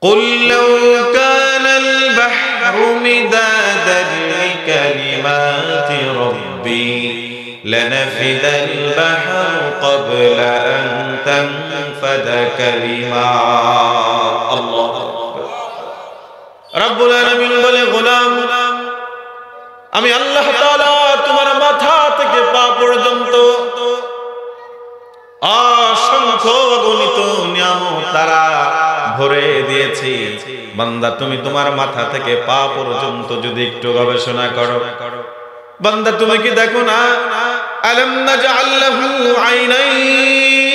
কুল লাউ কানাল বাহরু মিদাদান লিকালিমাতি রাব্বি লানাফিদাল বাহরু ক্বাবলা আন তানফাদা কালিমাত আল্লাহু আকবার। রব্বুল আলামিন বলে, গোলাম, আমি আল্লাহ তাআলা তোমার মাথা থেকে পা পর্যন্ত অসংখ্য অগণিত নিয়ামত দ্বারা ভরে দিয়েছি। বান্দা, তুমি তোমার মাথা থেকে পা পর্যন্ত যদি একটু গবেষণা করো, বান্দা তুমি কি দেখো না, আলাম নাজআল লাহু আইনাইন,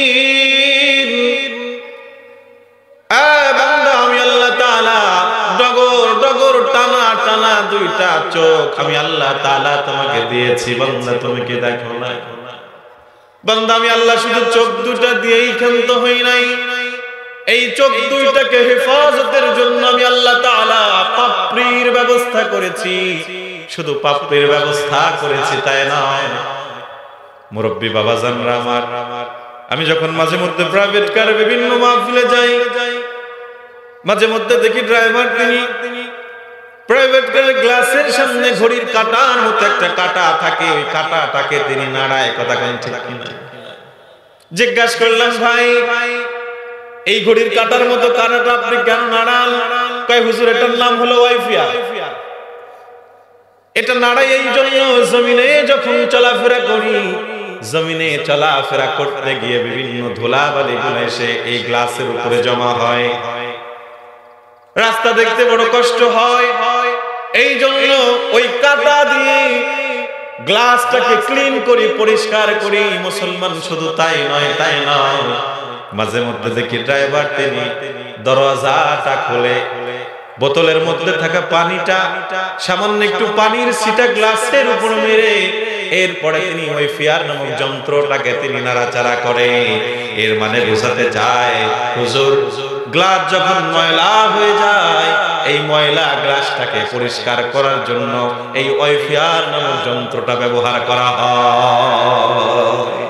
বান্দা আমি আল্লাহ তাআলা ডগর ডগর টানা টানা দুইটা চোখ আমি আল্লাহ তাআলা তোমাকে দিয়েছি। বান্দা তুমি কি দেখো না? বান্দা আমি আল্লাহ শুধু চোখ দুটা দিয়েই ক্ষান্ত হই নাই, এই চোখ দুইটাকে হেফাজতের জন্য আমি আল্লাহ তাআলা পাপড়ির ব্যবস্থা করেছি। শুধু পাপড়ির ব্যবস্থা করেছি তাই নয়, মুরব্বী বাবাজানরা আমার, আমি যখন মাঝে মধ্যে প্রাইভেট কারে বিভিন্ন মাহফিলে যাই, মাঝে মধ্যে দেখি ড্রাইভার তিনি প্রাইভেট কারের গ্লাসের সামনে ঘড়ির কাঁটার মতো একটা কাঁটা থাকে, ওই কাঁটাটাকে তিনি নাড়ায়। কথা কেন ঠিক কিনা? জিজ্ঞাসা করলাম, ভাই এই ঘড়ির কাঁটার মতো কাঁটাটা আপনি কেন নাড়ান? কয়, হুজুর এটার নাম হলো ওয়াইফাই। এটা নাড়াই এই জন্য, জমিনে যখন চলাফেরা করি, জমিনে চলাফেরা করতে গিয়ে বিভিন্ন ধুলাবালি গুলো এসে এই গ্লাসের উপরে জমা হয়, রাস্তা দেখতে বড় কষ্ট হয়, এই জন্য ওই কাঁটা দিয়ে গ্লাসটাকে ক্লিন করি, পরিষ্কার করি। মুসলমান শুধু তাই নয়, মাঝে মধ্যে দেখি ড্রাইভার তিনি দরজাটা খুলে বোতলের মধ্যে থাকা পানিটা, সামান্য একটু পানির ছিটা গ্লাসের উপর মেরে এরপরে তিনি ওই ফিয়ার নামক যন্ত্রটাকে তিনি নাড়াচাড়া করে। এর মানে বোঝাতে চায়, হুজুর গ্লাস যখন ময়লা হয়ে যায়, এই ময়লা গ্লাসটাকে পরিষ্কার করার জন্য এই ওয়াইফাই নামক যন্ত্রটা ব্যবহার করা হয়।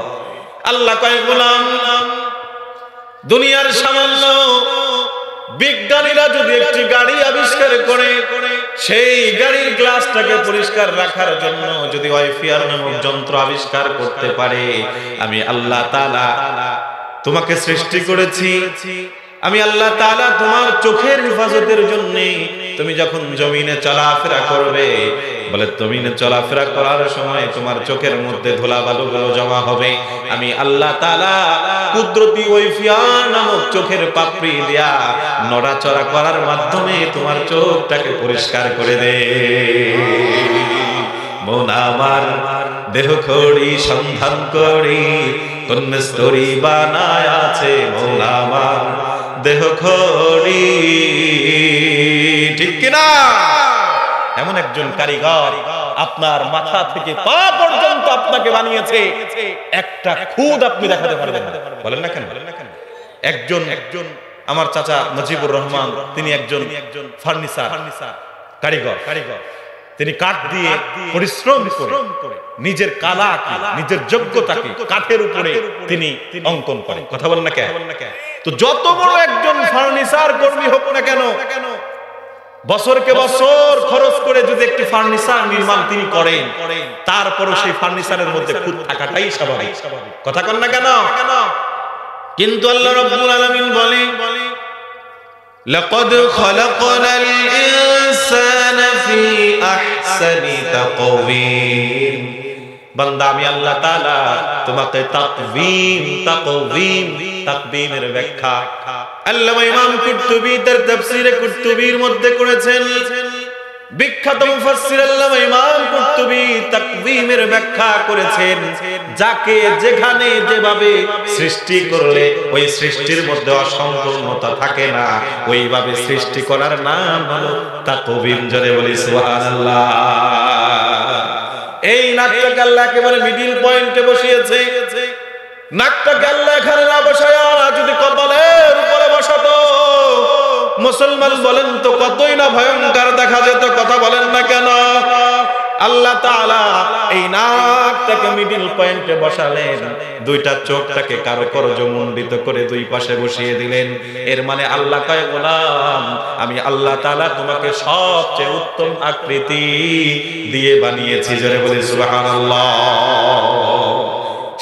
আল্লাহ কয়, গোলাম, দুনিয়ার সামান্য বিজ্ঞানীরা যদি একটি গাড়ি আবিষ্কার করে, সেই গাড়ির গ্লাসটাকে পরিষ্কার রাখার জন্য যদি ওয়াইফাই নামক যন্ত্র আবিষ্কার করতে পারে, আমি আল্লাহ তাআলা তোমাকে সৃষ্টি করেছি, আমি আল্লাহ তাআলা তোমার চোখের হেফাজতের জন্য তুমি যখন জমিনে চলাফেরা করবে, বলে জমিনে চলাফেরা করার সময় তোমার চোখের মধ্যে ধুলাবালুগুলো জমা হবে, আমি আল্লাহ তাআলা কুদরতি ওয়াইফাই নামক চোখের পাপড়ি দিয়া নড়াচড়া করার মাধ্যমে তোমার চোখটাকে পরিষ্কার করে দে। মন আমার দেহ খড়ি সন্ধান করি, কোন স্তরি বানায় আছে মন আমার দেহ খড়ি। ঠিক কিনা? এমন একজন কারিগর আপনার মাথা থেকে পা পর্যন্ত আপনাকে বানিয়েছে, একটা খুদ আপনি দেখাতে পারবেন না। বলেন না কেন? একজন আমার চাচা মুজিবুর রহমান, তিনি একজন ফার্নিচার কারিগর। তিনি কাঠ দিয়ে পরিশ্রম করে নিজের কালা কি, নিজের যোগ্যতাকে কাঠের উপরে তিনি অঙ্কন করেন। কথা বলেন না কেন? তো যত বড় একজন ফার্নিচার কর্মী হোক না কেন, বছরকে বছর খরচ করে যদি একটি ফার্নিচার নির্মাণ তিনি করেন, তারপরও সেই ফার্নিচারের মধ্যে খুঁত থাকাটাই স্বাভাবিক। কথা কন না কেন? কিন্তু আল্লাহ রাব্বুল আলামিন বলে, লাকাদ খালাকনাল ইনসানা ফি আহসানি তাকওয়িম। বান্দা আমি আল্লাহ তাআলা তোমাকে তাকবীমের ব্যাখ্যা আল্লামা ইমাম কুরতুবী তার তাফসীরে কুরতুবীর মধ্যে করেছেন। বিখ্যাত মুফাসসির আল্লামা ইমাম কুরতুবী তাকবীমের ব্যাখ্যা করেছেন, যাকে যেখানে যেভাবে সৃষ্টি করলে ওই সৃষ্টির মধ্যে অসম্পূর্ণতা থাকে না, ওইভাবে সৃষ্টি করার নাম হলো তাকবীম। জোরে বলি সুবহানাল্লাহ। এই নাকটাকে আল্লাহ একেবারে মিডল পয়েন্টে বসিয়েছে। নাকটাকে আল্লাহ এখানে না বসায়া যদি কপালের উপরে বসাতো, মুসলমান বলেন তো কতই না ভয়ঙ্কর দেখা যেত। কথা বলেন না কেন? আল্লাহ তাআলা এই নাকটাকে মিডল পয়েন্টে বসালেন, দুইটা চোখটাকে কারো করজমণ্ডিত করে দুই পাশে বসিয়ে দিলেন। এর মানে আল্লাহ কয়, গোলাম আমি আল্লাহ তাআলা তোমাকে সবচেয়ে উত্তম আকৃতি দিয়ে বানিয়েছি। জোরে বলি সুবহানাল্লাহ।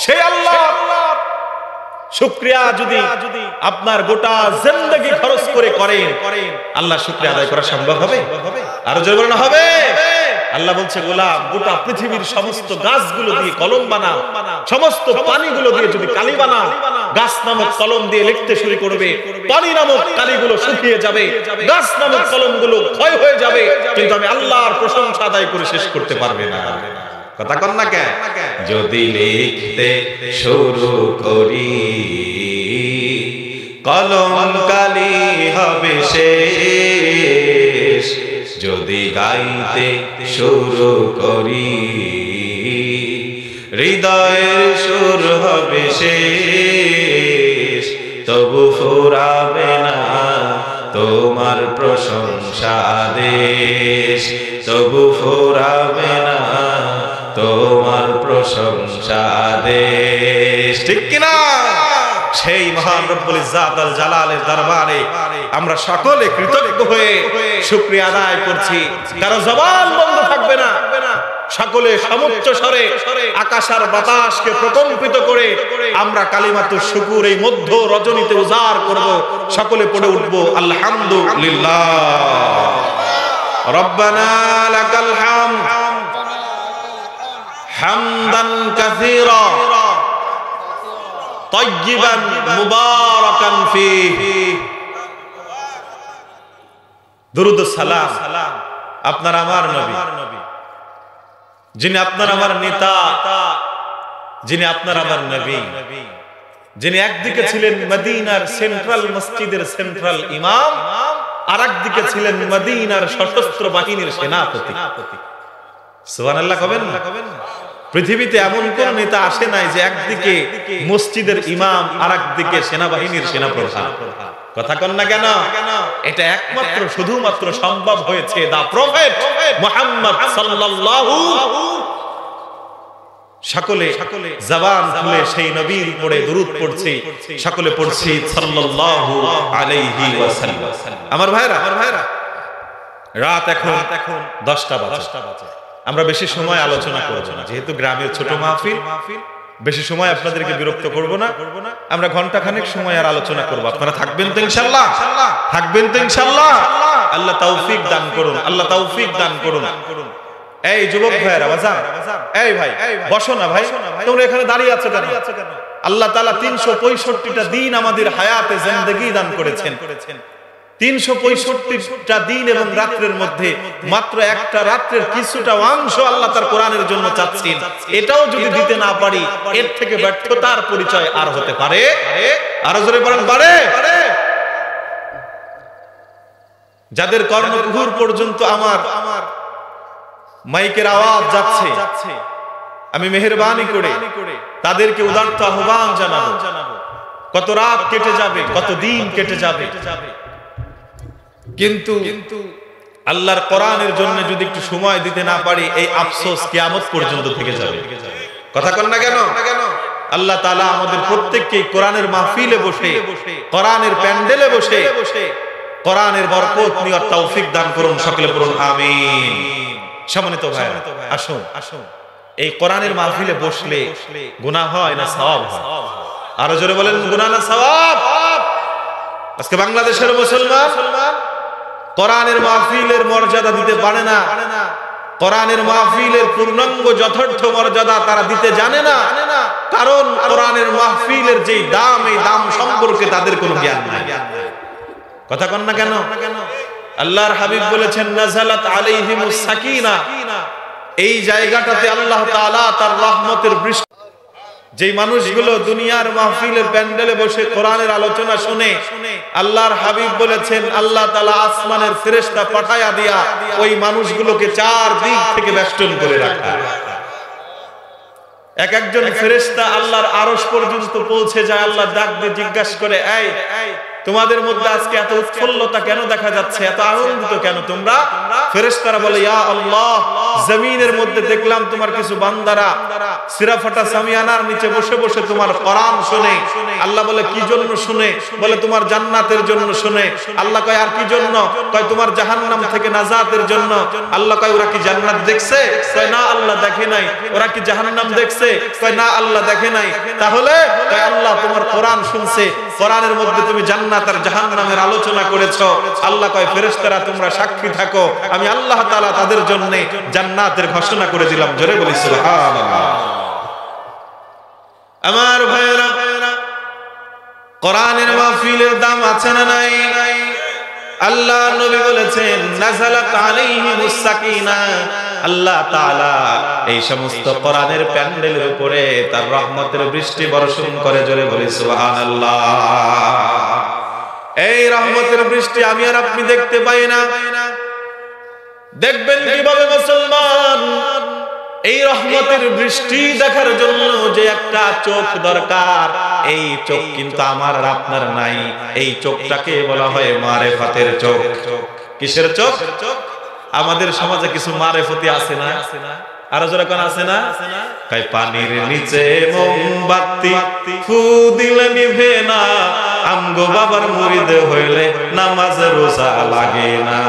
সেই আল্লাহ শুকরিয়া যদি আপনার গোটা জিন্দেগি খরচ করে করেন, আল্লাহ শুকরিয়া আদায় করা সম্ভব হবে? আরো জোরে বলেন হবে। আল্লাহ বলছে, গোলাম গোটা পৃথিবীর সমস্ত গাছগুলো দিয়ে কলম বানাও, সমস্ত পানিগুলো দিয়ে যদি কালি বানাও, গাছ নামক কলম দিয়ে লিখতে শুরু করবে, পানি নামক কালিগুলো শুকিয়ে যাবে, গাছ নামক কলমগুলো ক্ষয় হয়ে যাবে, কিন্তু আমি আল্লাহর প্রশংসা আদায় করে শেষ করতে পারবে না। কথা কন না কেন? যদি লিখতে শুরু করি কলম কালি হবে শেষ, যদি গাইতে শুরু করি হৃদয়ের সুর হবে শেষ, তবু ফুরাবে না তোমার প্রশংসা দেশ, তবু ফুরাবে না তোমার প্রশংসা দেশ। ঠিক কিনা? সেই মহান রব্বুল ইজ্জাত আল জালালের দরবারে আমরা সকলে কৃতজ্ঞ হয়ে শুকরিয়া আদায় করছি। কারো জবান বন্ধ থাকবে না, সকলে সমুচ্চ স্বরে আকাশ আর বাতাসকে প্রকম্পিত করে আমরা কালিমাতুশ শুকুর এই মধ্য রজনীতে উজাড় করব। সকলে পড়ে উঠবো আলহামদুলিল্লাহ। রব্বানা লাকাল হামদ হামদান কাসীরা তাইয়িবান মুবারাকান ফীহি। দুরূদ ও সালাম আপনার আমার নবী, যিনি আপনার আমার নেতা, যিনি আপনার আমার নবী, যিনি একদিকে ছিলেন মদিনার সেন্ট্রাল মসজিদের সেন্ট্রাল ইমাম, আর একদিকে ছিলেন মদিনার সশস্ত্র বাহিনীর সেনাপতি। সুবহানাল্লাহ কবেন না? পৃথিবীতে এমন কোন নেতা আসে নাই যে একদিকে মসজিদের ইমাম আর একদিকে সেনাবাহিনীর সেনাপ্রধান। কথা কন না কেন? এটা একমাত্র শুধুমাত্র সম্ভব হয়েছে দা প্রফেট মুহাম্মদ সাল্লাল্লাহু। সকলে জবান খুলে সেই নবীর উপরে দরুদ পড়ছি, সকলে পড়ছি সাল্লাল্লাহু আলাইহি ওয়াসাল্লাম। আমার ভাইরা, রাত এখন 10টা বাজে। আমরা বেশি সময় আলোচনা করব না, যেহেতু গ্রামের ছোট মাহফিল, বেশি সময় আপনাদেরকে বিরক্ত করব না। আমরা ঘন্টা খানেক সময় আর আলোচনা করব। আপনারা থাকবেন তো ইনশাআল্লাহ? থাকবেন তো ইনশাআল্লাহ? আল্লাহ তৌফিক দান করুন, আল্লাহ তৌফিক দান করুন। এই যুবক ভাইরা, বাজান, এই ভাই বসো না ভাই, তোমরা এখানে দাঁড়িয়ে আছো কেন? আল্লাহ তাআলা 365টা দিন আমাদের হায়াতে জিন্দেগি দান করেছেন। 365টা দিন এবং রাত্রের মধ্যে মাত্র একটা রাত্রের কিছুটা অংশ আল্লাহ তার কোরআনের জন্য চাচ্ছেন। এটাও যদি দিতে না পারি, এর থেকে ব্যর্থতার পরিচয় আর হতে পারে? আরো জোরে বলেন পারে? যাদের কর্ণকুহুর পর্যন্ত আমার মাইকের আওয়াজ যাচ্ছে, আমি মেহেরবানি করে তাদেরকে উদাত্ত আহ্বান জানাবো। কত রাত কেটে যাবে, কত দিন কেটে যাবে, কিন্তু আল্লাহর কোরআনের জন্য যদি একটু সময় দিতে না পারি, এই আফসোস কিয়ামত পর্যন্ত থেকে যাবে। কথা কন না কেন? আল্লাহ তাআলা আমাদের প্রত্যেককে কোরআনের মাহফিলে বসে, কোরআনের প্যান্ডেলে বসে কোরআনের বরকত নেওয়ার তৌফিক দান করুন। সকলে পড়ুন আমিন। সম্মানিত ভাই, আসুন এই কোরআনের মাহফিলে বসলে গুনাহ হয় না সওয়াব হয়? আরো জোরে বলেন, গুনাহ না সওয়াব? আজকে বাংলাদেশের মুসলমান কোরআনের মাহফিলের মর্যাদা দিতে পারে না, কোরআনের মাহফিলের পূর্ণাঙ্গ যথার্থ মর্যাদা তারা দিতে জানে না, কারণ কোরআনের মাহফিলের যে দাম, এই দাম সম্পর্কে তাদের কোনো জ্ঞান নাই। কথা কন না কেন? আল্লাহর হাবিব বলেছেন, নাযালাত আলাইহিমুস সাকিনা, এই জায়গাটাতে আল্লাহ তাআলা তার রহমতের বৃষ্টি। যেই মানুষগুলো দুনিয়ার মাহফিলের প্যান্ডেলে বসে কোরআনের আলোচনা শুনে, আল্লাহর হাবিব বলেছেন আল্লাহ তাআলা আসমানের ফেরেশতা পাঠায়া দিয়া ওই মানুষগুলোকে চার দিক থেকে বেষ্টন করে রাখা। এক একজন ফেরেশতা আল্লাহর আরশ পর্যন্ত পৌঁছে যায়। আল্লাহ ডাক দিয়ে জিজ্ঞাসা করে, এই তোমাদের মধ্যে আজকে এত উৎফুল্লতা কেন দেখা যাচ্ছে, এত আনন্দিত কেন তোমরা? ফেরেশতারা বলে, ইয়া আল্লাহ, জমিনের মধ্যে দেখলাম তোমার কিছু বান্দারা সিরাফাটা সামিয়ানার নিচে বসে বসে তোমার কোরআন শুনে। আল্লাহ বলে কি জন্য শুনে? বলে তোমার জান্নাতের জন্য শুনে। আল্লাহ কয় আর কি জন্য? কয় তোমার জাহান্নাম থেকে নাজাতের জন্য। আল্লাহ কয় ওরা কি জান্নাত দেখছে? কয় না আল্লাহ দেখে নাই। ওরা কি জাহান্নাম দেখছে? কয় না আল্লাহ দেখে নাই। তাহলে কয় আল্লাহ তোমার কোরআন শুনছে, কোরআনের মধ্যে তুমি জান্নাত আর জাহান্নামের আলোচনা করেছো। আল্লাহ কয় ফেরেশতারা তোমরা সাক্ষী থাকো, আমি আল্লাহ তাআলা তাদের জন্য জান্নাতের ঘোষণা করে দিলাম। জোরে বলি সুবহানাল্লাহ। আমার ভাইরা, কোরআনের মাহফিলের দাম আছে না নাই? আল্লাহ নবী বলেছেন নাযালাত আলাইহিমুস সাকিনাহ, আল্লাহ তাআলা এই সমস্ত কোরআনের প্যান্ডেলের উপরে তার রহমতের বৃষ্টি বর্ষণ করে। জোরে বলি সুবহানাল্লাহ। এই রহমতের বৃষ্টি আমি আর আপনি দেখতে পাই না। দেখবেন কিভাবে মুসলমান? এই রহমতের বৃষ্টি দেখার জন্য যে একটা চোখ দরকার, এই চোখ কিন্তু আমার আর আপনার নাই। এই চোখটাকে বলা হয় মারেফাতের চোখ। কিসের চোখ? আমাদের সমাজে কিছু মারেফতি আছে না? আরো জোরে কোন আছে না? কয় পানির নিচে মোমবাতি ফু দিলে নিভে না, আমগো বাবার মুরিদ হইলে নামাজ রোজা লাগে না।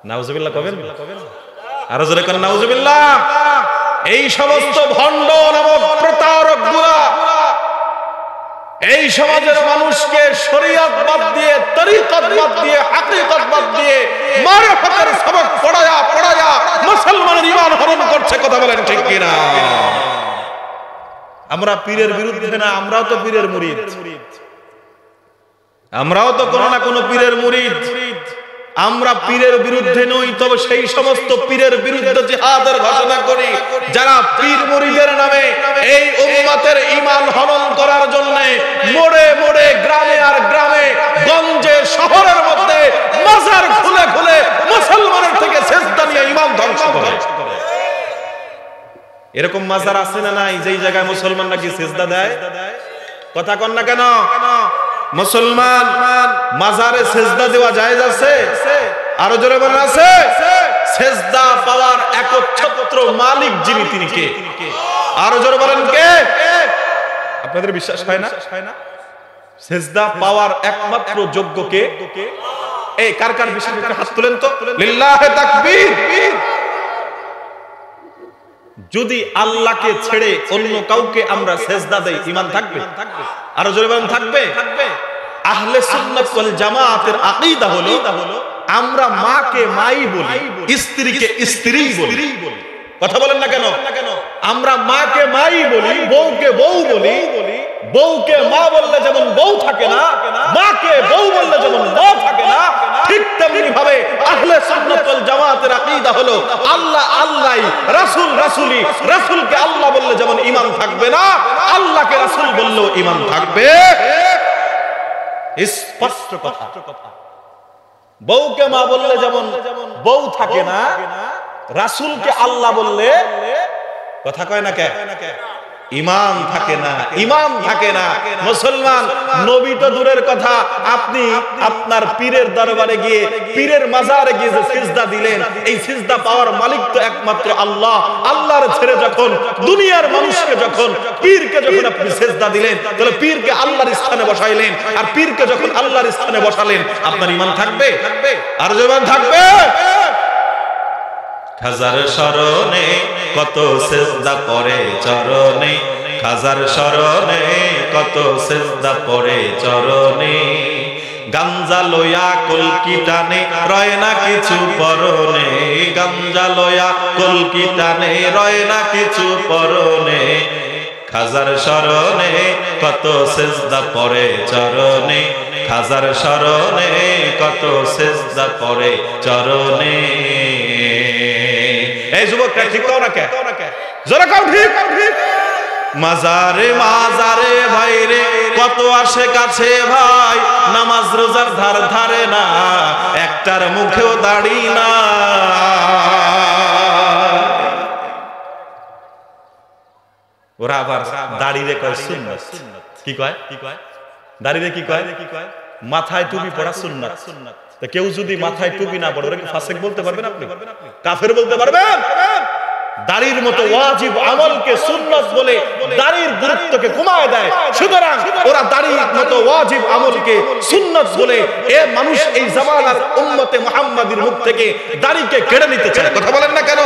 নাউজুবিল্লাহ কবেন? আরো জোরে কোন নাউজুবিল্লাহ। এই সমস্ত ভণ্ড নামক প্রতারকগুলা এই সমাজের মানুষকে শরীয়ত বাদ দিয়ে, তরিকত বাদ দিয়ে, হাকিকত বাদ দিয়ে মারফতের সবক পড়ায়া পড়ায়া মুসলমানের ঈমান হরণ করছে। কথা বলেন ঠিক কিনা? আমরা পীরের বিরুদ্ধে না, আমরাও তো পীরের মুরিদ। আমরাও তো কোনো না কোনো পীরের মুরিদ। আমরা পীরের বিরুদ্ধে নই, তবে সেই সমস্ত পীরের বিরুদ্ধে জিহাদের ঘোষণা করি যারা পীর মুরিদের নামে এই উম্মতের ঈমান হনন করার জন্য মোড়ে মোড়ে, গ্রামে আর গ্রামে, গঞ্জে, শহরের মধ্যে মাজার খুলে খুলে মুসলমানের থেকে সিজদা নিয়ে ঈমান ধ্বংস করে। এরকম মাজার আছে না নাই যেই জায়গায় মুসলমানরা কি সিজদা দেয়? কথা কন না কেন? মুসলমান মাজারে সিজদা দেওয়া জায়েজ আছে? আরো জোরে বলেন আছে? সিজদা পাওয়ার একচ্ছত্র মালিক যিনি, তিনি কে? আরো জোরে বলেন কে? আপনাদের বিশ্বাস হয় না? সিজদা পাওয়ার একমাত্র যোগ্য কে? এই কার কার বিশ্বাস? হাত তুলেন তো। লিল্লাহি তাকবীর। যদি আল্লাহকে ছেড়ে অন্য কাউকে আমরা সিজদা দেই, ঈমান থাকবে? আরো জোরে বলেন থাকবে? আহলে সুন্নাত ওয়াল জামাতের আকীদা হলো আমরা মাকে মাই বলি, স্ত্রীকে স্ত্রী বলি। কথা বলেন না কেন? আমরা মাকে মাই বলি, বউকে বউ বলি। বউকে মা বললে যেমন বউ থাকে না, মাকে বউ বললে যেমন মা থাকে না, ঠিক তেমনি ভাবে আহলে সুন্নাত ওয়াল জামাতের আকীদা হলো আল্লাহ আল্লাহই, রাসূল রাসূলি। রাসূলকে আল্লাহ বললে যেমন ঈমান থাকবে না, আল্লাহকে রাসূল বললেও ঈমান থাকবে। স্পষ্ট কথা। বউকে মা বললে যেমন বউ থাকে না, রাসূলকে আল্লাহ বললে কথা কয় না কে? ঈমান থাকে না, ঈমান থাকে না। মুসলমান নবী তো দূরের কথা, আপনি আপনার পীরের দরবারে গিয়ে, পীরের মাজারে গিয়ে যে সিজদা দিলেন, এই সিজদা পাওয়ার মালিক তো একমাত্র আল্লাহ। আল্লাহর ছেড়ে যখন দুনিয়ার মানুষকে, যখন পীরকে যখন আপনি সিজদা দিলেন, তাহলে পীরকে আল্লাহর স্থানে বসাইলেন। আর পীরকে যখন আল্লাহর স্থানে বসালেন, আপনার ঈমান থাকবে? আর ঈমান থাকবে? খাজার শরণে কত সিজদা পড়ে চরণে, খাজার শরণে কত সিজদা পড়ে চরণে। গাঞ্জা লয়া কলকি টানে রয় না কিছু পরনে, গাঞ্জা লয়া কলকি টানে রয় না কিছু পরনে। খাজার শরণে কত সিজদা পড়ে চরণে, খাজার শরণে কত সিজদা পড়ে চরণে। এই যুবকটা ঠিক কও না কে? জোরে কও ঠিক। মাজারে মাজারে ভাই রে কত আসে কাছে ভাই, নামাজ রোজার ধার ধারে না, একটার মুখেও দাড়ি না। ওরা আবার দাড়িরে কয় সুন্নাত। কি কয়? দাড়িরে কি কয়? মাথায় টুপি পড়া সুন্নাত। তা কেউ যদি মাথায় টুপি না পড়ে, ওরা কি ফাসিক বলতে পারবেন আপনি? কাফের বলতে পারবেন? দাড়ির মতো ওয়াজিব আমলকে সুন্নাত বলে দাড়ির গুরুত্বকে কমায় দেয়। সুতরাং ওরা দাড়ির মতো ওয়াজিব আমলকে সুন্নাত বলে এ মানুষ এই জামানার উম্মতে মুহাম্মাদির মুখ থেকে দাড়িকে কেড়ে নিতে চায়। কথা বলেন না কেন?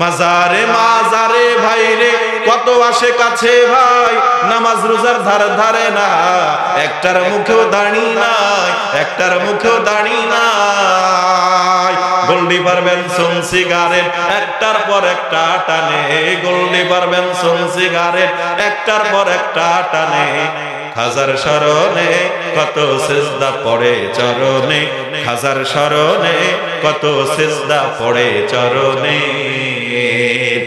মাজারে মাজারে ভাই রে কত আসে কাছে ভাই, নামাজ রোজার ধারে ধারে না, একটার মুখেও দাড়ি নাই, একটার মুখেও দাড়ি নাই। গোল্ডি পারবেন সোন সিগারেট একটার পর একটা টানে, গোল্ডি পারবেন সোন সিগারেট একটার পর একটা টানে। হাজার স্মরণে কত সিজদা পড়ে চরণে, হাজার স্মরণে কত সিজদা পড়ে চরণে।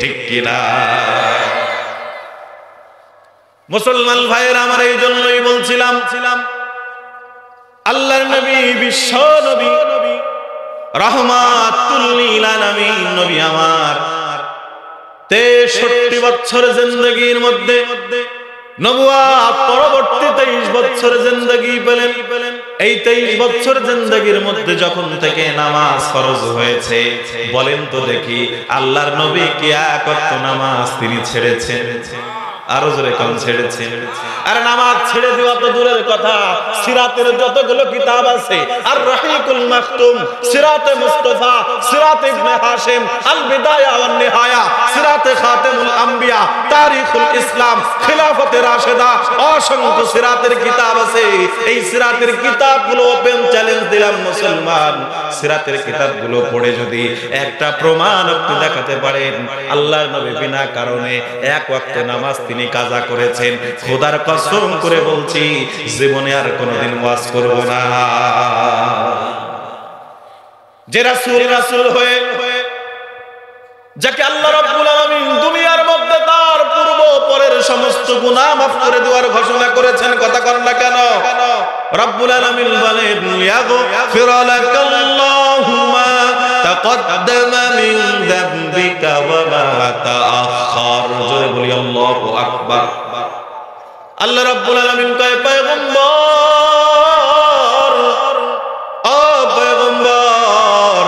ঠিক কিনা? মুসলমান ভাইয়ের আমার এই জন্যই বলছিলাম, আল্লাহর নবী বিশ্ব নবী রহমাতুল লিল আলামিন নবী আমার 63 বছর জিন্দেগীর মধ্যে নবুয়াত পরবর্তী 23 বছর জিন্দেগি পেলেন। এই 23 বছর জিন্দেগির মধ্যে যখন থেকে নামাজ ফরজ হয়েছে, বলেন তো দেখি আল্লাহর নবী কি এক ওয়াক্ত নামাজ তিনি ছেড়েছেন? আরো জোরে কোন ছেড়েছেন? আর নামাজ ছেড়ে দেওয়া তো দূরের কথা, সিরাতের যতগুলো কিতাব আছে, আর রহিকুল মাকতুম, সিরাতে মুস্তাফা, সিরাতে ইবনে হাশিম, আল বিদায়া ওয়ান নিহায়া, সিরাতে খাতেমুল আম্বিয়া, তারিখুল ইসলাম, খিলাফতে রাশেদা, অসংখ্য সিরাতের কিতাব আছে। এই সিরাতের কিতাবগুলো ওপেন চ্যালেঞ্জ দিলাম মুসলমান, সিরাতের কিতাবগুলো পড়ে যদি একটা প্রমাণ আপনি দেখাতে পারেন আল্লাহর নবী বিনা কারণে এক ওয়াক্ত নামাজ তিনি কাজা করেছেন, খোদার কসম করে বলছি জীবনে আর কোনোদিন ওয়াজ করব না। যে রাসূল হয়ে যাকে আল্লাহ রাব্বুল আলামিন দুনিয়ার মধ্যে তার পূর্ব পরের সমস্ত গুনাহ মাফ করে দেওয়ার ঘোষণা করেছেন, কথা কর না কেন? রব্বুল আলামিন বলেন ইয়াগফির লাকাল্লাহু মা তাকদ্দামা মিন যামবিকা ওয়া মা তাআখার। জোরে বলি আল্লাহু আকবার। আল্লাহ রাব্বুল আলামিন কয় পয়গম্বর, ও পয়গম্বর,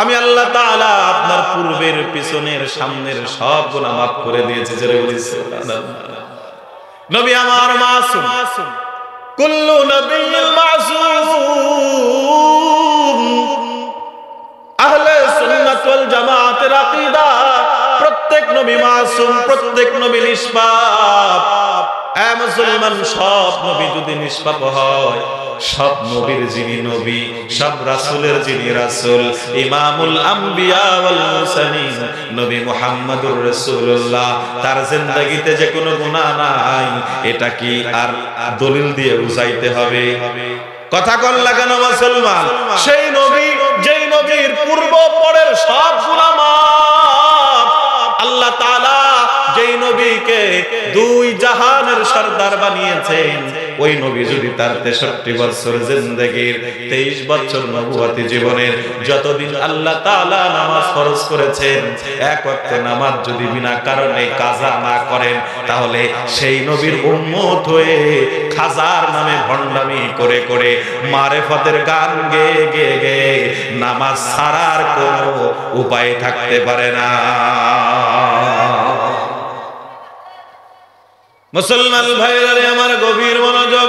আমি আল্লাহ তাআলা আপনার পূর্বের পিছনের সামনের সব গুনাহ মাফ করে দিয়েছি। জোরে বলি সুবহানাল্লাহ। নবী আমার মাসুম, কুল্লু নবিয়্যিন মাসুম। আহলে সুন্নাত ওয়াল জামাতের আকীদা, প্রত্যেক নবী মাসুম, প্রত্যেক নবী নিষ্পাপ। এ মুসলমান, সব নবী যদি নিষ্পাপ হয়, সব নবীর যিনি নবী, সব রাসূলের যিনি রাসূল, ইমামুল আম্বিয়া ওয়াল মুরসালিন নবী মুহাম্মদুর রাসূলুল্লাহ, তার জিন্দেগিতে যে কোনো গুনাহ নাই, এটা কি আর দলিল দিয়ে বুঝাইতে হবে? কথা কল লাগানো মুসলমান। সেই নবী, যেই নবীর পূর্ব পরের সব গুনাহ মাফ, আল্লাহ তাআলা যেই নবীকে দুই জাহানের সরদার বানিয়েছেন, ওই নবী যদি তার 63 বছর জিন্দেগির 23 বছর নবুয়তি জীবনের যতদিন আল্লাহ তাআলা নামাজ ফরজ করেছেন, এক ওয়াক্ত নামাজ যদি বিনা কারণে কাজা না করেন, তাহলে সেই নবীর উম্মত হয়ে খাজার নামে ভণ্ডামি করে করে মারেফতের গান গেয়ে গেয়ে গেয়ে নামাজ ছাড়ার কোনো উপায় থাকতে পারে না। মুসলমান ভাইরা আমার গভীর মনোযোগ,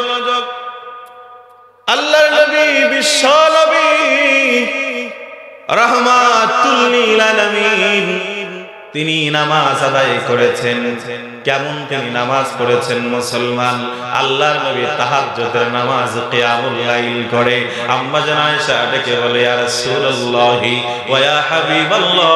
আল্লাহর নবী বিশ্ব নবী রাহমাতুল লিল আলামিন তিনি নামাজ আদায় করেছেন। কেমন তিনি নামাজ পড়েছেন মুসলমান? আল্লাহর নবী তাহাজ্জুদের নামাজ কিয়ামুল লাইল করে আম্মা জান আয়েশা ডেকে বলে, ইয়া রাসূলুল্লাহি ওয়া ইয়া হাবিবাল্লাহ,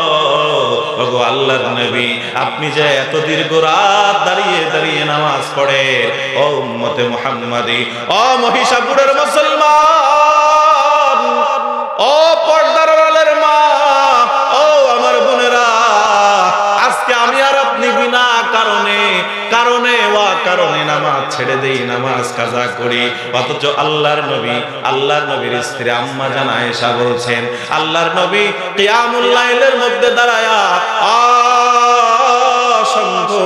ওগো আল্লাহর নবী, আপনি যে এত দীর্ঘ রাত দাঁড়িয়ে দাঁড়িয়ে নামাজ পড়েন, ও উম্মতে মুহাম্মাদি, ও মহিষাপুরের মুসলমান, ও পর্দার আড়ালের মা, ও আমার বোনেরা, আজকে আমি আর আপনি বিনা কারণে কারণে নামাজ ছেড়ে দেই, নামাজ কাজা করি, অথচ আল্লাহর নবীর স্ত্রী আম্মা জান আয়েশা বলছেন, আল্লাহর নবী কিয়ামুল লাইলের মধ্যে দাঁড়ায়া অসংখ্য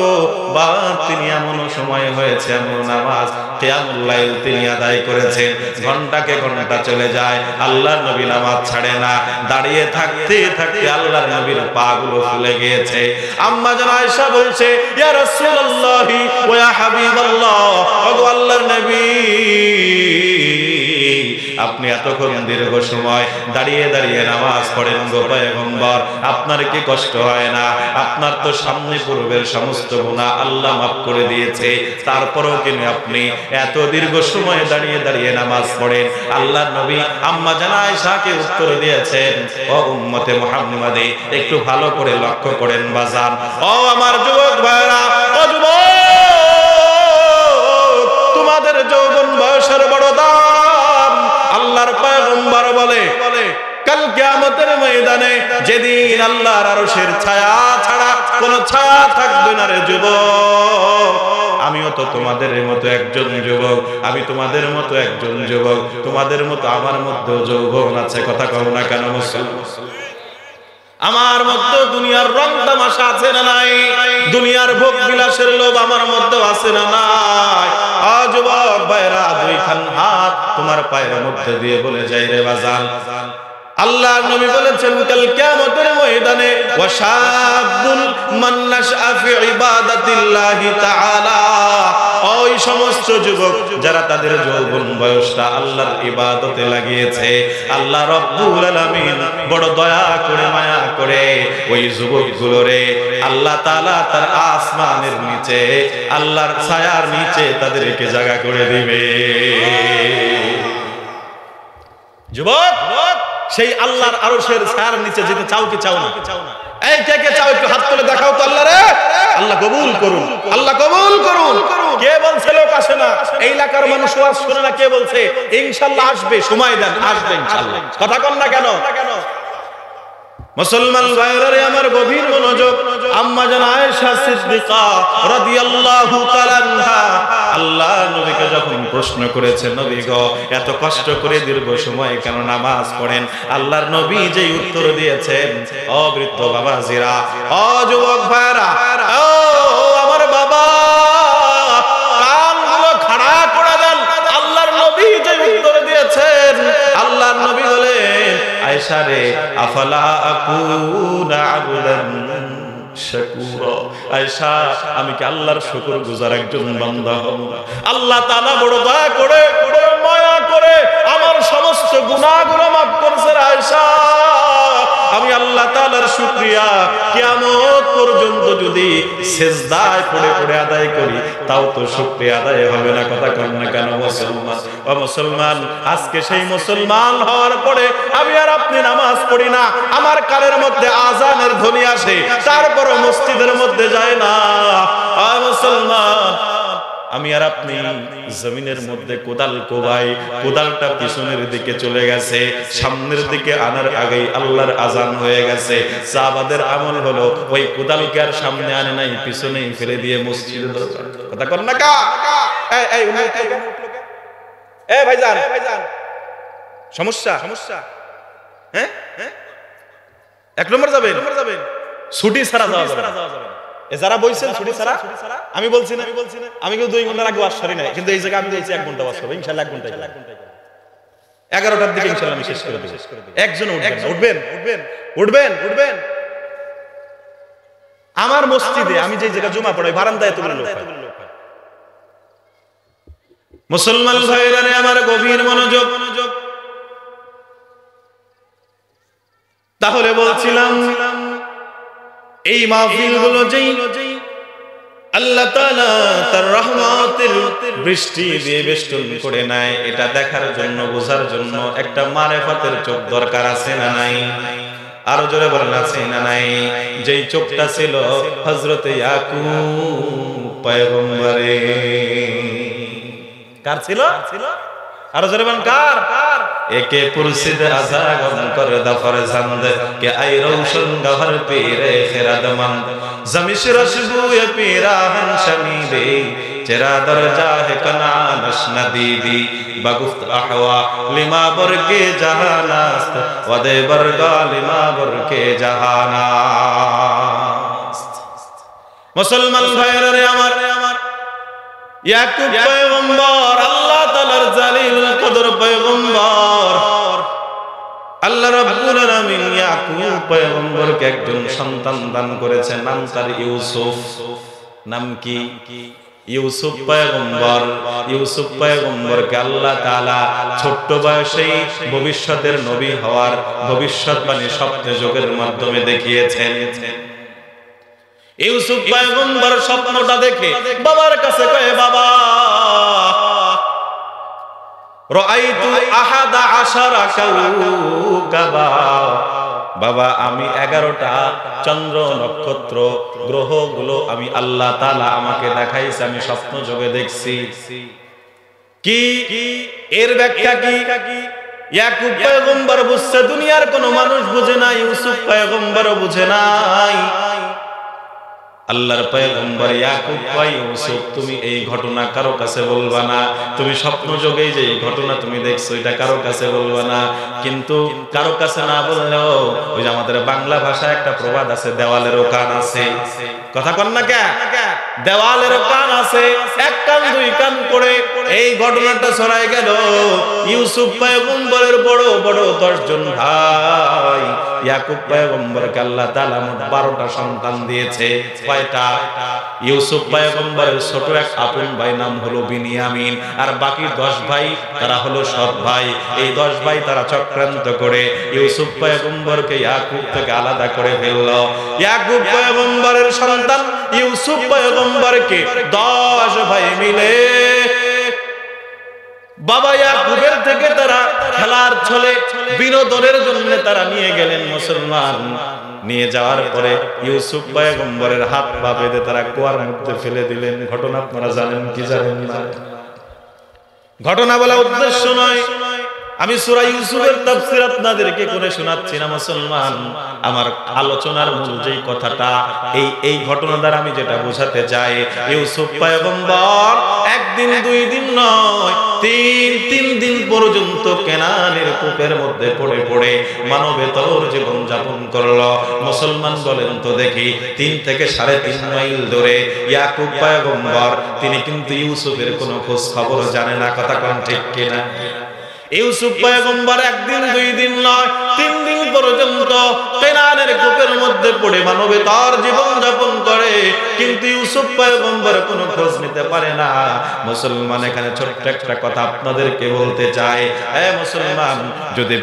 বার তিনি এমন সময় হয়েছে, এমন নামাজ কিয়ামুল লাইল তিনি আদায় করেছেন, ঘন্টাকে ঘন্টা চলে যায়, আল্লাহর নবী নামাজ ছাড়ে না। দাঁড়িয়ে থাকতে থাকতে আল্লাহর নবীর পা গুলো ফুলে গিয়েছে। আম্মা জান আয়েশা বলছে, ইয়া রাসূলুল্লাহি ওয়া ইয়া হাবিবাল্লাহ, ওগো আল্লাহর নবী, আপনি এতক্ষণ দীর্ঘ সময় দাঁড়িয়ে দাঁড়িয়ে নামাজ পড়েন গো পয়গম্বর, আপনার কি কষ্ট হয় না? আপনার তো সামনে পূর্বের সমস্ত গুনাহ আল্লাহ মাফ করে দিয়েছে, তারপরেও কেন আপনি এত দীর্ঘ সময় দাঁড়িয়ে দাঁড়িয়ে নামাজ পড়েন? আল্লাহর নবী আম্মা জান আয়েশাকে উত্তর দিয়েছেন, ও উম্মতে মুহাম্মাদী, একটু ভালো করে লক্ষ্য করেন বাজান, ও আমার যুবক ভাইরা, ও যুবক, তোমাদের যৌবন বয়সের বড় দাম। আল্লাহর পয়গম্বর বলে, কাল কিয়ামতের ময়দানে যেদিন আল্লাহর আরশের ছায়া ছাড়া কোনো ছায়া থাকবে না রে যুবক, আমিও তো তোমাদের মতো একজন যুবক, আমি তোমাদের মতো একজন যুবক, তোমাদের মতো আমার মধ্যে যৌবন আছে, কথা কও না কেন মুসলমান? আমার মধ্যে দুনিয়ার রং তামাশা আছে না নাই? দুনিয়ার ভোগ বিলাসের লোভ আমার মধ্যে আছে না নাই? যুবক ভাইরা, দুইখান হাত তোমার পায়ের মধ্যে দিয়ে বলে যাই রে বাজান, আল্লাহর নবী বলেছেন, কাল কিয়ামতের ময়দানে ওয়াশাবুল মান নাশআ ফি ইবাদাতিল্লাহি তাআলা, ওই সমস্ত যুবক যারা তাদের যৌবন বয়সটা আল্লাহর ইবাদতে লাগিয়েছে, আল্লাহ রাব্বুল আলামিন বড় দয়া করে মায়া করে ওই যুবকগুলোরে আল্লাহ তাআলা তার আসমানের নিচে আল্লাহর ছায়ার নিচে তাদেরকে জায়গা করে দিবে। যুবক, সেই আল্লাহর আরশের ছায়ার নিচে যেতে চাও কি চাও না? এই কে কে চাও একটু হাত তুলে দেখাও তো আল্লাহ রে। আল্লাহ কবুল করুন, আল্লাহ কবুল করুন। কে বলছে লোক আসে না? এই এলাকার মানুষ ওয়াজ শুনে না, কে বলছে? ইনশাআল্লাহ আসবে, সময় দেন, আসবে ইনশাআল্লাহ। কথা কন না কেন? মুসলমান ভাইরা রে আমার, গভীর মনোযোগ। আম্মা জান আয়েশা সিদ্দিকা রাদিয়াল্লাহু তাআলা আনহা আল্লাহ নবীকে যখন প্রশ্ন করেছে, নবী গো, এত কষ্ট করে দীর্ঘ সময় কেন নামাজ পড়েন? আল্লাহর নবী যে উত্তর দিয়েছেন, ও বৃদ্ধ বাবাজিরা, ও যুবক ভাইরা, ও আমার বাবা, কানগুলো খাড়া করে দেন। আল্লাহর নবী যে উত্তর দিয়েছেন, আল্লাহর নবী বলেন, আয়েশা রে, আফালা আকুনা আবুদান শাকুরা, আয়েশা, আমি কি আল্লাহর শুকরগুজার একজন বান্দা হব? আল্লাহ তাআলা বড় দয়া করে, বড় মায়া করে আমার সমস্ত গুনাহগুলো মাফ করেছেন আয়েশা। আমি আল্লাহ তাআলার শুকরিয়া কিয়ামত পর্যন্ত যদি সিজদায় পড়ে পড়ে আদায় করি, তাও তো শুকরিয়া আদায় হবে না। কথা কন না কেন মুসলমান? ও মুসলমান, আজকে সেই মুসলমান হওয়ার পরে আমি আর আপনি নামাজ পড়ি না, আমার কানের মধ্যে আজানের ধ্বনি আসে, তারপরও মসজিদের মধ্যে যায় না। ও মুসলমান, আমি আর আপনি জমিনের মধ্যে কোদাল কোবাই, কোদালটা পিছনের দিকে চলে গেছে, সামনের দিকে আনার আগেই আল্লাহর আজান হয়ে গেছে। সাহাবাদের আমল হলো ওই কোদালকে আর সামনে আনে নাই, পিছনেই ফেলে দিয়ে মসজিদে দরকার। কথা কর না কা? এই ভাইজান, সমস্যা, হ্যাঁ, এক নম্বর যাবেন, ছুটি ছাড়া যাওয়া যাবে। যারা বলছেন ছুটি ছাড়া, আমি বলছি না, আমি কিন্তু 2 ঘন্টার আগে ওয়াজ সারি নাই, কিন্তু এই জায়গায় আমি বলছি 1 ঘন্টা ওয়াজ করব ইনশাআল্লাহ। 1 ঘন্টা 11টার দিকে ইনশাআল্লাহ আমি শেষ করে দেব। একজন উঠবেন। আমার মসজিদে আমি যে জায়গা জুমা পড়াই, বারান্দায় এতগুলো লোক। মুসলমান ভাইরা রে আমার, গভীর মনোযোগ। তাহলে বলছিলাম, এই মাহফিলগুলো যেই আল্লাহ তাআলা তার রহমতের বৃষ্টি দিয়ে বেষ্টন করে নেয়, এটা দেখার জন্য, বোঝার জন্য একটা মারেফাতের চোখ দরকার আছে না নাই? আরো জোরে বলেন, আছে না নাই? যেই চোখটা ছিল হযরত ইয়াকুব পয়গম্বরে। কার ছিল? আরো জোরে বলেন, কার? একে পুরসিদ আজা গম কর দফর জন্দ কে আই রৌশন গহর পীরে খেরাদমন্দ জমিশ রশবুয়ে পীরাহন শমীদে চেরা দরজা হে কনা নশনদীদি বগুফত আহওয়া লিমা বরকে জাহানাস্ত ওদে বরগা লিমা বরকে জাহানাস্ত। মুসলমান ভাইয়েরা আমার, ইয়াকুব পয়গম্বর আল্লাহ তাআলার জালিলুল কদর পয়গম্বর। আল্লাহ রাব্বুল আলামিন ইয়াকুব পয়গম্বরকে একজন সন্তান দান করেছেন, নাম তার ইউসুফ। নাম কি? ইউসুফ পয়গম্বর। ইউসুফ পয়গম্বরকে আল্লাহ তাআলা ছোট্ট বয়সেই ভবিষ্যতের নবী হওয়ার ভবিষ্যৎবাণী স্বপ্নে যোগের মাধ্যমে দেখিয়েছেন। ইউসুফ পয়গম্বর স্বপ্নটা দেখে বাবার কাছে কয়, বাবা রাআইতু আহাদা আশারা কাওকাবা, বাবা আমি 11টা চন্দ্র নক্ষত্র গ্রহগুলো আমি আল্লাহ তাআলা আমাকে দেখাইছে, আমি স্বপ্ন যোগে দেখছি। কি এর ব্যাখ্যা কি? ইয়াকুব পয়গম্বর বুঝছে, দুনিয়ার কোনো মানুষ বুঝে না, ইউসুফ পয়গম্বরও বুঝে নাই। আল্লাহর পয়গম্বর ইয়াকুব কয়, ইউসুফ তুমি এই ঘটনা কারো কাছে বলবা না, তুমি স্বপ্ন যোগে যে এই ঘটনা তুমি দেখছো এটা কারো কাছে বলবা না। কিন্তু কারো কাছে না বললেও ওই যে আমাদের বাংলা ভাষায় একটা প্রবাদ আছে, দেওয়ালেরও কান আছে। কথা কন না কে? দেওয়ালেরও কান আছে, এক কান দুই কান করে এই ঘটনাটা ছড়াই গেল। ইউসুফ পয়গম্বরের বড় বড় 10 জন ভাই, ইয়াকুব পয়গম্বরকে আল্লাহ তাআলা মোট 12টা সন্তান দিয়েছে। কয়টা? ইউসুফ পয়গম্বরের ছোট এক আপন ভাই নাম হলো বিনিয়ামিন, আর বাকি 10 ভাই তারা হলো সৎ ভাই। এই 10 ভাই তারা চক্রান্ত করে ইউসুফ পয়গম্বরকে ইয়াকুব থেকে আলাদা করে ফেলল। ইয়াকুব পয়গম্বরের সন্তান ইউসুফ পয়গম্বরকে 10 ভাই মিলে বাবা ইয়াকুবের থেকে তারা খেলার ছলে বিনোদনের জন্য তারা নিয়ে গেলেন মুসলমান। নিয়ে যাওয়ার পরে ইউসুফ পয়গম্বরের হাত পা বেঁধে তারা কুয়ার মধ্যে ফেলে দিলেন। ঘটনা আপনারা জানেন কি জানেন না? ঘটনা বলা উদ্দেশ্য নয়, আমি সূরা ইউসুফের তাফসীর আপনাদেরকে করে শোনাচ্ছি না মুসলমান। আমার আলোচনার মূল যেই কথাটা, এই ঘটনা দ্বারা আমি যেটা বোঝাতে চাই, ইউসুফ পয়গম্বর একদিন দুই দিন নয়, তিন দিন পর্যন্ত কেনানের কূপের মধ্যে পড়ে পড়ে মানবেতর জীবন যাপন করলো। মুসলমান বলেন তো দেখি, 3 থেকে 3.5 মাইল দূরে ইয়াকুব পয়গম্বর তিনি কিন্তু ইউসুফের কোনো খোঁজ খবর জানে না। কথা কোন ঠিক কিনা? ইউসুফ পয়গম্বর একদিন দুই দিন নয়, 3 দিন পর্যন্ত কেনানের কূপের মধ্যে পড়ে মানবেতর জীবন যাপন করে, কিন্তু ইউসুফ পয়গম্বর কোনো খোঁজ নিতে পারে না। মুসলমান এখানে ছোট্ট একটা কথা আপনাদেরকে বলতে চাই, হে মুসলমান, যদি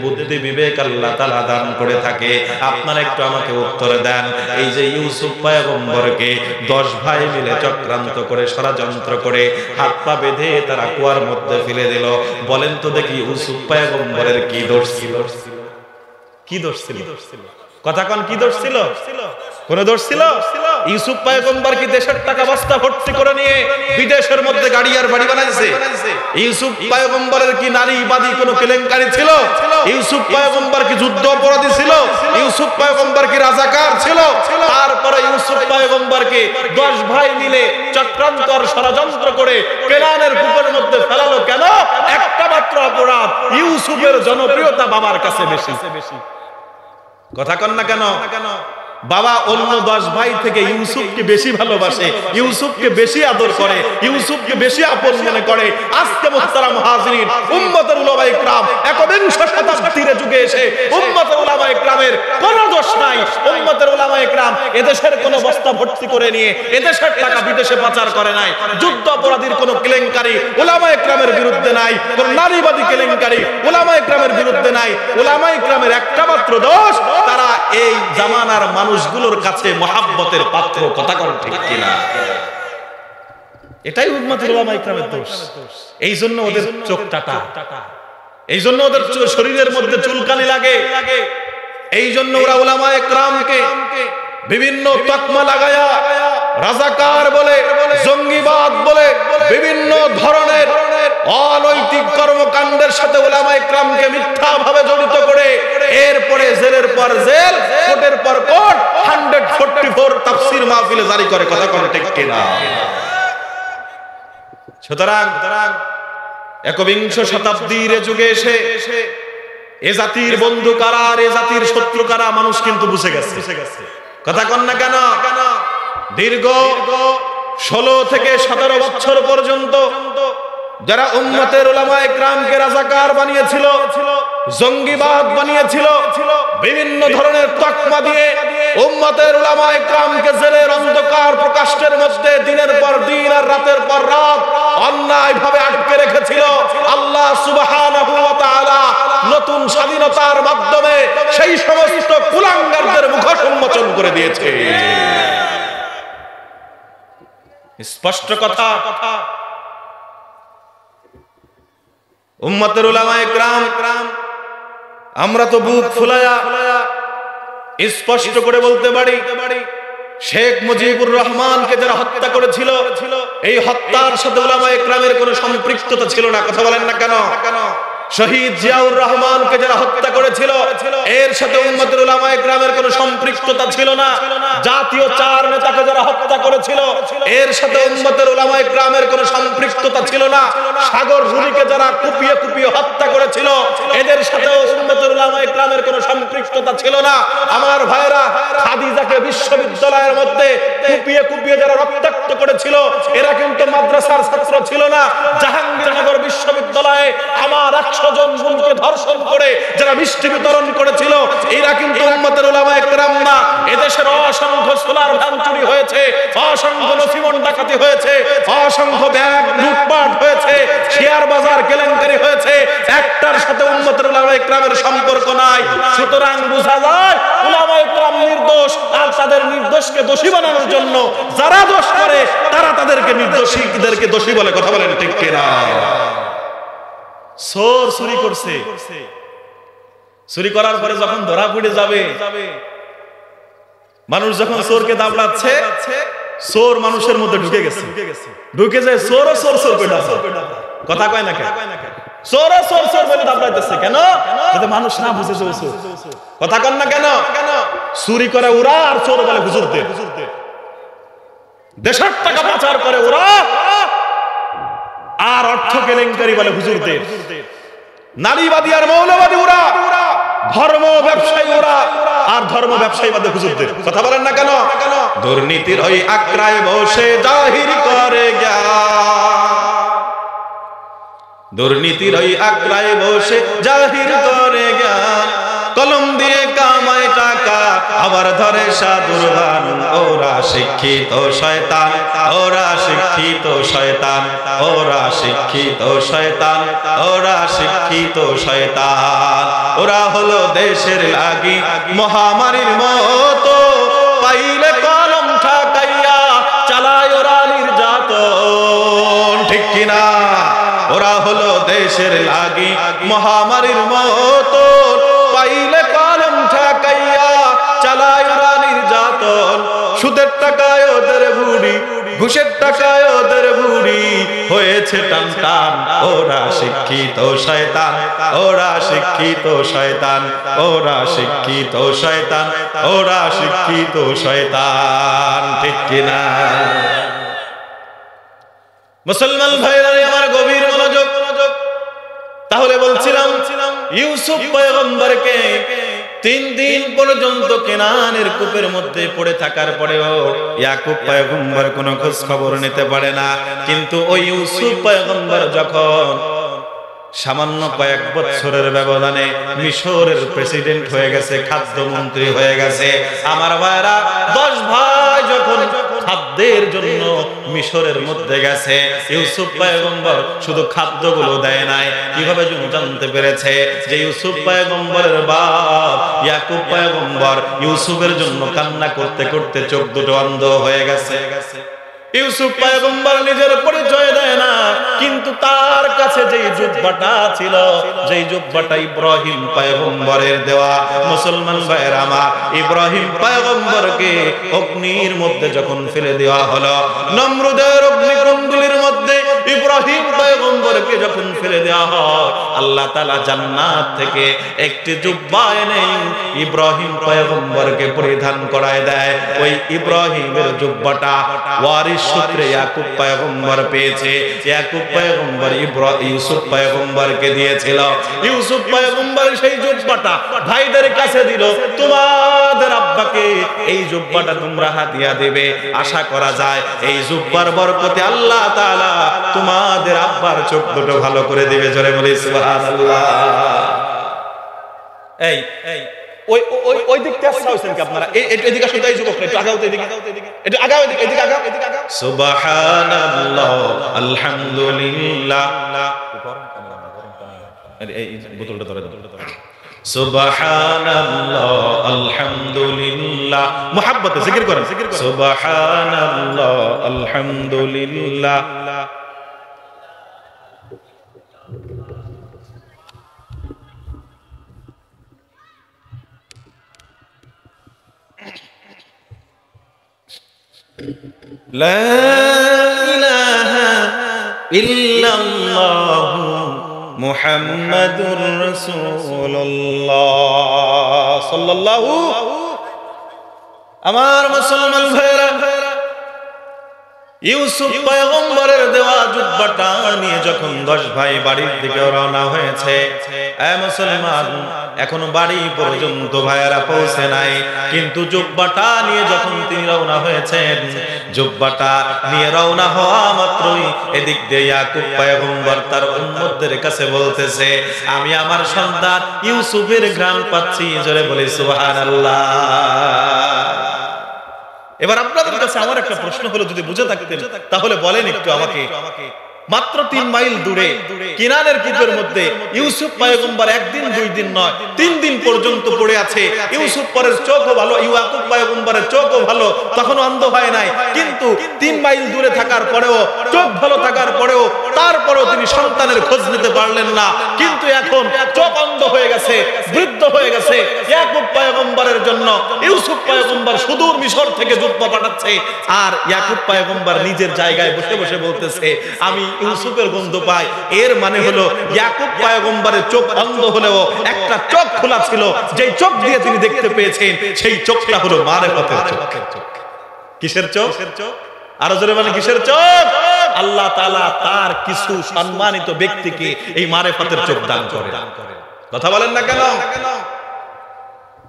বুদ্ধি বিবেক আল্লাহ তাআলা দান করে থাকে, আপনারা একটু আমাকে উত্তর দেন। এই যে ইউসুফ পয়গম্বরকে 10 ভাই মিলে চক্রান্ত করে ষড়যন্ত্র করে হাত পা বেঁধে তারা কুয়ার মধ্যে ফেলে দিল, বলেন তো দেখি ইউসুফ পয়গম্বরের কি দোষ ছিল? কি দোষ ছিল? কথা কোন কি দোষ ছিল? কোন দোষ ছিল? ইউসুফ পয়গম্বর কি দেশের টাকা বস্তা ভর্তি করে নিয়ে বিদেশের মধ্যে গাড়ি আর বাড়ি বানাইছে? ইউসুফ পয়গম্বরের কি নারীবাদী কোনো কেলেঙ্কারি ছিল? ইউসুফ পয়গম্বর কি যুদ্ধ অপরাধী ছিল? ইউসুফ পয়গম্বর কি রাজাকার ছিল? তারপরে ইউসুফ পয়গম্বরকে 10 ভাই মিলে চক্রান্ত আর ষড়যন্ত্র করে কেনানের কূপের মধ্যে ফেলালো কেন? একটা মাত্র অপরাধ, ইউসুফের জনপ্রিয়তা বাবার কাছে বেশি। কথা কন না কেন? বাবা অন্য 10 ভাই থেকে ইউসুফকে বেশি ভালোবাসে, ইউসুফকে বেশি আদর করে, ইউসুফকে বেশি আপন মনে করে। আজকে মুহতারাম হাজিরিন, উম্মতের উলামায়ে কেরাম 21শ শতাব্দীর যুগে এসে উম্মতের উলামায়ে কেরামের কোনো দোষ নাই। উম্মতের উলামায়ে কেরাম এদেশের কোনো বস্তা ভর্তি করে নিয়ে এদেশের টাকা বিদেশে পাচার করে নাই। যুদ্ধ অপরাধীর কোনো কেলেঙ্কারি উলামায়ে কেরামের বিরুদ্ধে নাই, কোন নারীবাদী কেলেঙ্কারি উলামায়ে কেরামের বিরুদ্ধে নাই। উলামায়ে কেরামের একটা মাত্র দোষ, তারা এই জামানার মানুষগুলোর কাছে মহাব্বতের পাত্র। কথা কোন ঠিক কিনা? এটাই উম্মতের উলামায়ে কেরামের দোষ। এই জন্য ওদের চোখ টাটা, এই জন্য ওদের শরীরের মধ্যে চুলকানি লাগে, এই জন্য ওরা উলামায়ে কেরামকে বিভিন্ন তকমা লাগায়া রাজাকার বলে, জঙ্গিবাদ বলে, বিভিন্ন ধরনের অনৈতিক কর্মকাণ্ডের সাথে উলামায়ে কেরামকে মিথ্যাভাবে জড়িত করে এরপরে জেলের পর জেল, কোর্টের পর কোর্ট, 144 তাফসীর মাহফিলে জারি করে। কথা কোন ঠিক কিনা? সুতরাং 21শ শতাব্দীর যুগে এসে এ জাতির বন্ধু কারা আর এ জাতির শত্রু কারা মানুষ কিন্তু বুঝে গেছে। কথা কন না কেন? দীর্ঘ 16 থেকে 17 বছর পর্যন্ত যারা উম্মতের উলামায়ে কেরামকে রাজাকার বানিয়েছিল, জঙ্গিবাদ বানিয়েছিল, বিভিন্ন ধরনের তকমা দিয়ে উম্মতের উলামায়ে কেরামকে জেলের অন্ধকার প্রকাশের মধ্যে দিনের পর দিন আর রাতের পর রাত অন্যায়ভাবে আটকে রেখেছিল, আল্লাহ সুবহানাহু ওয়া তাআলা নতুন স্বাধীনতার মাধ্যমে সেই সমস্ত কুলাঙ্গারদের মুখ উন্মোচন করে দিয়েছে। স্পষ্ট কথা, উম্মতের উলামায়ে কেরাম আমরা তো বুক ফুলায়া স্পষ্ট করে বলতে পারি, শেখ মুজিবুর রহমানকে যারা হত্যা করেছিল এই হত্যার সাথে উলামায়ে কেরামের কোনো সম্পৃক্ততা ছিল না। কথা বলেন না কেন? শহীদ জিয়াউর রহমানকে যারা হত্যা করেছিল এর সাথে উম্মতের উলামায়ে কেরামের কোনো সম্পৃক্ততা ছিল না। জাতীয় 4 নেতাকে যারা হত্যা করেছিল এর সাথে উম্মতের উলামায়ে কেরামের কোনো সম্পৃক্ততা ছিল না। সাগর রুনিকে যারা কুপিয়ে কুপিয়ে হত্যা করেছিল এদের সাথে উম্মতের উলামায়ে কেরামের কোনো সম্পৃক্ততা ছিল না। আমার ভাইরা, খাদিজাকে বিশ্ববিদ্যালয়ের মধ্যে কুপিয়ে কুপিয়ে যারা রক্তাক্ত করেছিল এরা কিন্তু মাদ্রাসার ছাত্র ছিল না। জাহাঙ্গীরনগর বিশ্ববিদ্যালয়ে আমার 100 জন বোনকে ধর্ষণ করে যারা মিষ্টি বিতরণ করেছিল এরা কিন্তু উম্মতের উলামায়ে কেরাম না। এদেশের অসংখ্য সোলার ভ্যান চুরি হয়েছে, অসংখ্য নসিমন ডাকাতি হয়েছে, অসংখ্য ব্যাংক লুটপাট হয়েছে, শেয়ার বাজার কেলেঙ্কারি হয়েছে, একটার সাথে উম্মতের উলামায়ে কেরামের সম্পর্ক নাই। সুতরাং বোঝা যায় উলামায়ে কেরাম নির্দোষ, আর তাদের নির্দোষকে দোষী বানানোর জন্য যারা দোষ করে তারা তাদেরকে নির্দোষীদেরকে দোষী বলে। কথা বলেন ঠিক কিনা? চোর চুরি করছে, চুরি করার পরে যখন ধরা পড়ে যাবে, মানুষ যখন চোরকে দাবড়াচ্ছে, চোর মানুষের মধ্যে ঢুকে গেছে, ঢুকে যায় চোর চোর চোর করে কথা কয় না, চোর চোর চোর বলে দাবড়াইতেছে কেন? যাতে মানুষ না বুঝে চোর চোর। কথা কন না কেন? চুরি করে ওরা আর চোর বলে হুজুরদের, দেশের টাকা পাচার করে ওরা আর অর্থ কেলেঙ্কারি বলে হুজুরদের, নারীবাদী আর মৌলবাদী ওরা, ধর্ম ব্যবসায়ী ওরা আর ধর্ম ব্যবসায়ী বাদে হুজুরদের। কথা বলেন না কেন? দুর্নীতির ওই আক্রায় বসে জাহির করে জ্ঞান, দুর্নীতির ওই আক্রায় বসে জাহির করে জ্ঞান, কলম দিয়ে কামায় টাকা আবার ধরে সাধুর গান। ওরা শিক্ষিত শয়তান, ওরা শিক্ষিত শয়তান, ওরা শিক্ষিত শয়তান, ওরা শিক্ষিত শয়তান। ওরা হলো দেশের লাগি মহামারীর মতো, পাইলে কলম ঠাকাইয়া চালায় ওরা নির্যাতন। ঠিক কিনা? ওরা হলো দেশের লাগি মহামারীর মতো, পাইলে কলম ঠাকাইয়া চালায় ওরা নির্যাতন। সুদের টাকায় ওদের বুড়ি, ঘুষের টাকায় ওদের বুড়ি হয়েছে টান টান। ওরা শিক্ষিত শয়তান, ওরা শিক্ষিত শয়তান, ওরা শিক্ষিত শয়তান, ওরা শিক্ষিত শয়তান। ঠিক কিনা? মুসলমান ভাইরা আমার গভীর মনোযোগ। তাহলে বলছিলাম ইউসুফ পয়গম্বরকে 3 দিন পর্যন্ত কেনানের কূপের মধ্যে পড়ে থাকার পরেও ইয়াকুব পয়গম্বর কোনো খোঁজ খবর নিতে পারে না। কিন্তু ওই ইউসুফ পয়গম্বর যখন সামান্য কয়েক বছরের ব্যবধানে মিশরের প্রেসিডেন্ট হয়ে গেছে, খাদ্যমন্ত্রী হয়ে গেছে, আমার ভাইরা 10 ভাই যখন খাদ্যের জন্য মিশরের মধ্যে গেছে, ইউসুফ পয়গম্বর শুধু খাদ্যগুলো দেয় নাই। কিভাবে জানতে পেরেছে যে ইউসুফ পয়গম্বরের বাপ ইয়াকুব পয়গম্বর ইউসুফের জন্য কান্না করতে করতে চোখ দুটো অন্ধ হয়ে গেছে। ইউসুফ পয়গম্বর নিজের পরিচয় দেয় না, কিন্তু তার কাছে যেই জুব্বাটা ছিল, যেই জুব্বাটা ইব্রাহিম পয়গম্বরের দেওয়া, মুসলমান ভাইয়ের আমার, ইব্রাহিম পয়গম্বরকে অগ্নির মধ্যে যখন ফেলে দেওয়া হলো, নমরুদের অগ্নিকুণ্ডলীর মধ্যে ইব্রাহিম পয়গম্বরকে যখন ফেলে দেওয়া হয়, আল্লাহ তাআলা জান্নাত থেকে একটি জুব্বা এনে ইব্রাহিম পয়গম্বরকে পরিধান করায় দেয়। ওই ইব্রাহিমের জুব্বাটা ওয়ারিস সূত্রে ইয়াকুব পয়গম্বর পেয়েছে। ইয়াকুব পয়গম্বর ইউসুফ পয়গম্বরকে দিয়েছিল। ইউসুফ পয়গম্বর সেই জুব্বাটা ভাইদের কাছে দিল, তোমাদের আব্বাকে এই জুব্বাটা তোমরা হাদিয়া দেবে। আশা করা যায় এই জুব্বার বরকতে আল্লাহ তাআলা তোমাদের আব্বার চোখ দুটো ভালো করে দিবে। জোরে বলি সুবহানাল্লাহ। এই ওই ওই ওই দিকটা আসছেন কি আপনারা? এদিকে আসুন, এই যুবকরা একটু আগাও, এদিকে একটু আগাও, এদিকে আগাও। সুবহানাল্লাহ, আলহামদুলিল্লাহ। এই বোতলটা ধরে দাও। সুবহানাল্লাহ, আলহামদুলিল্লাহ। মুহাব্বতে জিকির করেন। সুবহানাল্লাহ, আলহামদুলিল্লাহ। লা ইলাহা ইল্লাল্লাহ মুহাম্মাদুর রাসূলুল্লাহ সাল্লাল্লাহু। আমার মুসলমান ভাইরা, ইউসুফ পয়গম্বরের দেওয়া জুব্বাটা নিয়ে যখন 10 ভাই বাড়ির দিকে রওনা হয়েছে, এ মুসলমান, এখনো বাড়ি পর্যন্ত ভাইয়েরা পৌঁছে নাই, কিন্তু জুব্বাটা নিয়ে যখন তিনি রওনা হয়েছেন, জুব্বাটা নিয়ে রওনা হওয়া মাত্রই এদিক দিয়ে ইয়াকুব পয়গম্বর তার উম্মতদের কাছে বলতেছে, আমি আমার সন্তান ইউসুফের ঘ্রাণ পাচ্ছি। জোরে বলি সুবহানাল্লাহ। এবার আপনাদের কাছে আমার একটা প্রশ্ন হলো, যদি বুঝে থাকতেন তাহলে বলেন একটু আমাকে, মাত্র 3 মাইল দূরে কিনানের কূপের মধ্যে ইউসুফ পয়গম্বর একদিন 2 দিন নয় 3 দিন পর্যন্ত পড়ে আছে। ইউসুফ পরের চোখও ভালো, ইয়াকুব পয়গম্বরের চোখও ভালো, তখনও অন্ধ হয় নাই, কিন্তু 3 মাইল দূরে থাকার পরেও, চোখ ভালো থাকার পরেও, তারপরেও তিনি সন্তানের খোঁজ নিতে পারলেন না। কিন্তু এখন চোখ অন্ধ হয়ে গেছে, বৃদ্ধ হয়ে গেছে। ইয়াকুব পয়গম্বরের জন্য ইউসুফ পয়গম্বর সুদূর মিশর থেকে জুব্বা পাঠাচ্ছে, আর ইয়াকুব পয়গম্বর নিজের জায়গায় বসে বসে বলতেছে, আমি ইউসুফের গন্ধ পাই। এর মানে হলো ইয়াকুব পয়গম্বরের চোখ অন্ধ হলেও একটা চোখ খোলা ছিল, যেই চোখ দিয়ে তিনি দেখতে পেয়েছেন, সেই চোখটা হলো মারেফতের চোখ। কিসের চোখ? আরো জোরে বলেন, কিসের চোখ? আল্লাহ তাআলা তার কিছু সম্মানিত ব্যক্তিকে এই মারেফতের চোখ দান করে। কথা বলেন না কেন?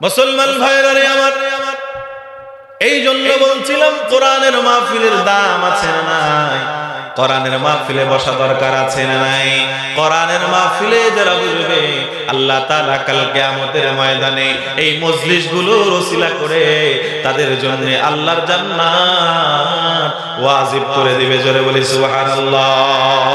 মুসলমান ভাইরা আমার, এই জন্য বলছিলাম কোরআনের মাহফিলের দাম আছে না নাই? কোরআনের মাহফিলে বসা দরকার আছে না নাই? কোরআনের মাহফিলে যারা বসবে, আল্লাহ তাআলা কাল কিয়ামতের ময়দানে এই মজলিসগুলোর ওসিলা করে তাদের জন্য আল্লাহর জান্নাত ওয়াজিব করে দিবে। জোরে বলি সুবহানাল্লাহ।